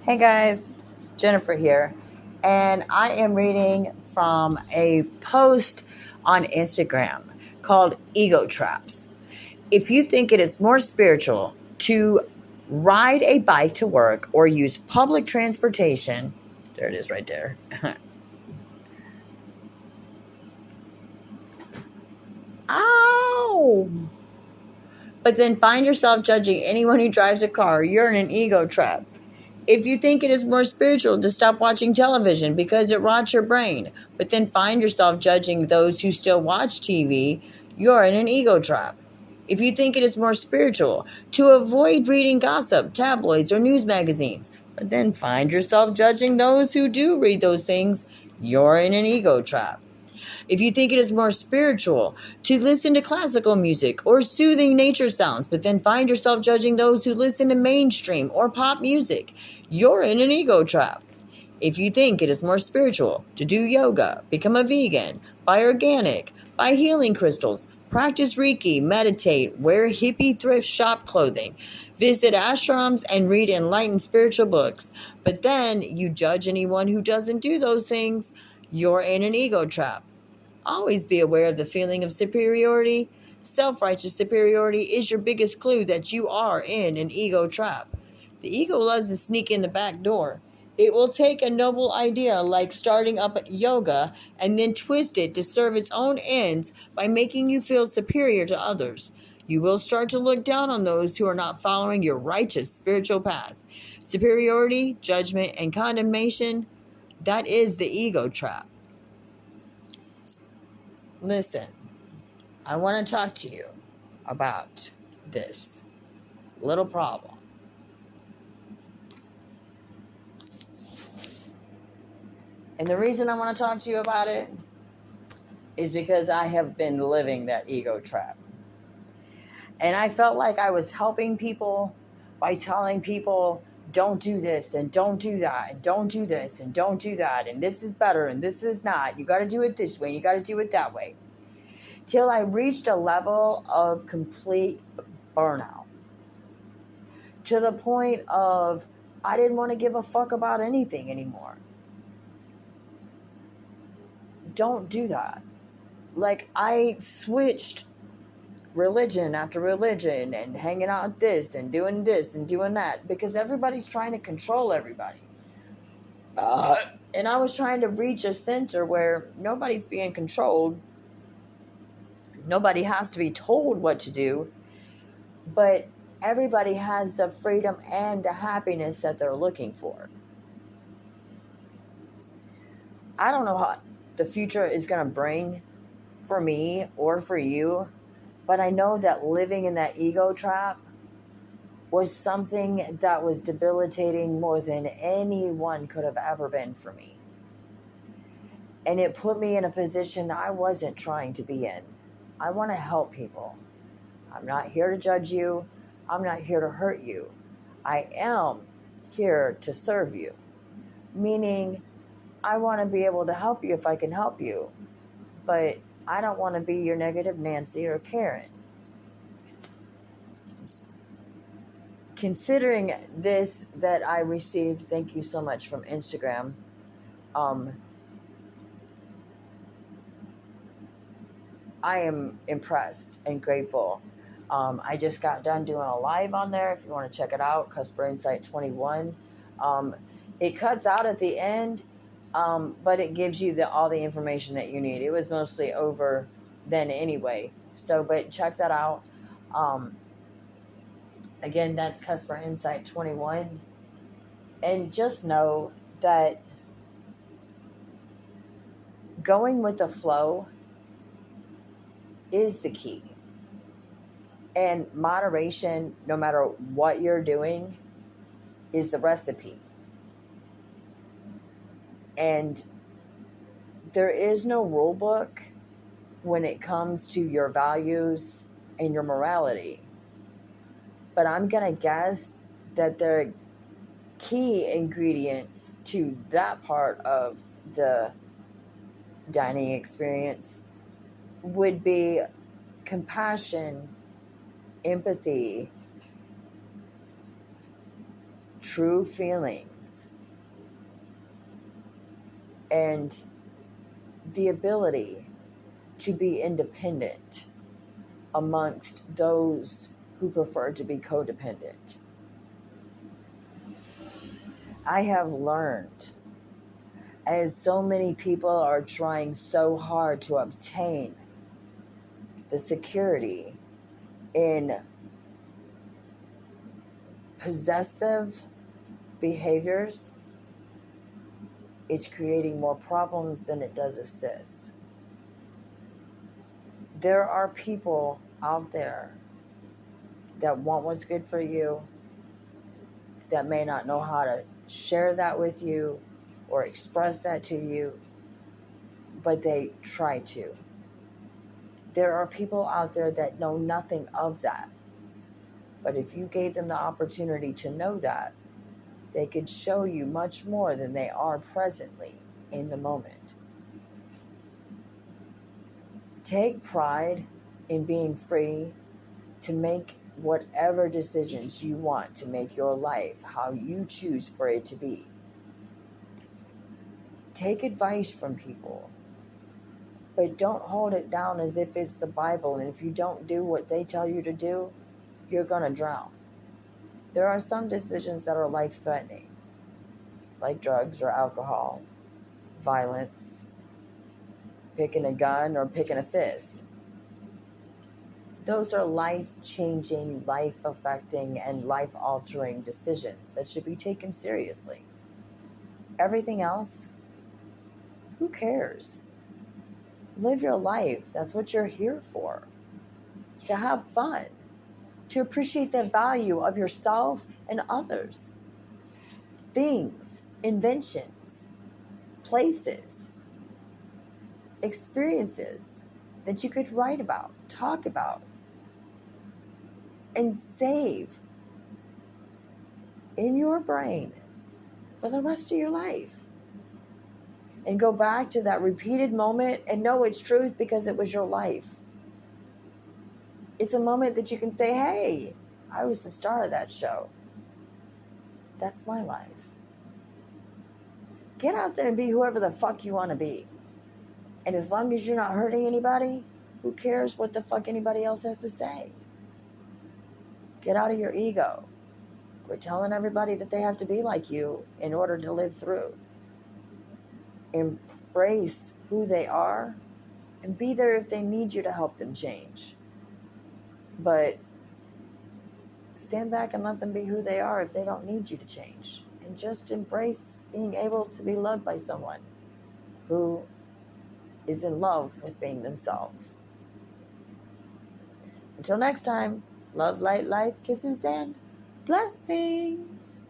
Hey guys, Jennifer here, and I am reading from a post on Instagram called Ego Traps. If you think it is more spiritual to ride a bike to work or use public transportation, there it is right there. Ow! But then find yourself judging anyone who drives a car, you're in an ego trap. If you think it is more spiritual to stop watching television because it rots your brain, but then find yourself judging those who still watch TV, you're in an ego trap. If you think it is more spiritual to avoid reading gossip, tabloids, or news magazines, but then find yourself judging those who do read those things, you're in an ego trap. If you think it is more spiritual to listen to classical music or soothing nature sounds, but then find yourself judging those who listen to mainstream or pop music, you're in an ego trap. If you think it is more spiritual to do yoga, become a vegan, buy organic, buy healing crystals, practice Reiki, meditate, wear hippie thrift shop clothing, visit ashrams, and read enlightened spiritual books, but then you judge anyone who doesn't do those things, you're in an ego trap. Always be aware of the feeling of superiority. Self-righteous superiority is your biggest clue that you are in an ego trap. The ego loves to sneak in the back door. It will take a noble idea like starting up yoga and then twist it to serve its own ends by making you feel superior to others. You will start to look down on those who are not following your righteous spiritual path. Superiority, judgment, and condemnation, that is the ego trap. Listen, I want to talk to you about this little problem. And the reason I want to talk to you about it is because I have been living that ego trap. And I felt like I was helping people by telling people, don't do this and don't do that and don't do this and don't do that. And this is better and this is not. You got to do it this way and you got to do it that way. Till I reached a level of complete burnout. To the point of I didn't want to give a fuck about anything anymore. Don't do that. Like, I switched religion after religion and hanging out with this and doing that because everybody's trying to control everybody. And I was trying to reach a center where nobody's being controlled. Nobody has to be told what to do. But everybody has the freedom and the happiness that they're looking for. I don't know what the future is going to bring for me or for you, but I know that living in that ego trap was something that was debilitating more than anyone could have ever been for me. And it put me in a position I wasn't trying to be in. I want to help people. I'm not here to judge you. I'm not here to hurt you. I am here to serve you. Meaning, I want to be able to help you if I can help you. But I don't want to be your negative Nancy or Karen. Considering this that I received, thank you so much, from Instagram. I am impressed and grateful. I just got done doing a live on there. If you want to check it out, Customer Insight 21. It cuts out at the end, but it gives you all the information that you need. It was mostly over then anyway. So, but check that out. Again, that's Customer Insight 21. And just know that going with the flow is the key. And moderation, no matter what you're doing, is the recipe. And there is no rule book when it comes to your values and your morality. But I'm going to guess that the key ingredients to that part of the dining experience would be compassion, empathy, true feelings and the ability to be independent amongst those who prefer to be codependent. I have learned, as so many people are trying so hard to obtain the security in possessive behaviors, it's creating more problems than it does assist. There are people out there that want what's good for you, that may not know how to share that with you or express that to you, but they try to. There are people out there that know nothing of that. But if you gave them the opportunity to know that, they could show you much more than they are presently in the moment. Take pride in being free to make whatever decisions you want to make your life how you choose for it to be. Take advice from people, but don't hold it down as if it's the Bible, and if you don't do what they tell you to do, you're going to drown. There are some decisions that are life-threatening, like drugs or alcohol, violence, picking a gun or picking a fist. Those are life-changing, life-affecting, and life-altering decisions that should be taken seriously. Everything else, who cares? Live your life. That's what you're here for. To have fun. To appreciate the value of yourself and others. Things, inventions, places, experiences that you could write about, talk about, and save in your brain for the rest of your life. And go back to that repeated moment and know it's truth because it was your life. It's a moment that you can say, hey, I was the star of that show. That's my life. Get out there and be whoever the fuck you want to be. And as long as you're not hurting anybody, who cares what the fuck anybody else has to say? Get out of your ego. Quit telling everybody that they have to be like you in order to live through. Embrace who they are and be there if they need you to help them change. But stand back and let them be who they are if they don't need you to change. And just embrace being able to be loved by someone who is in love with being themselves. Until next time, love, light, life, kisses, and blessings.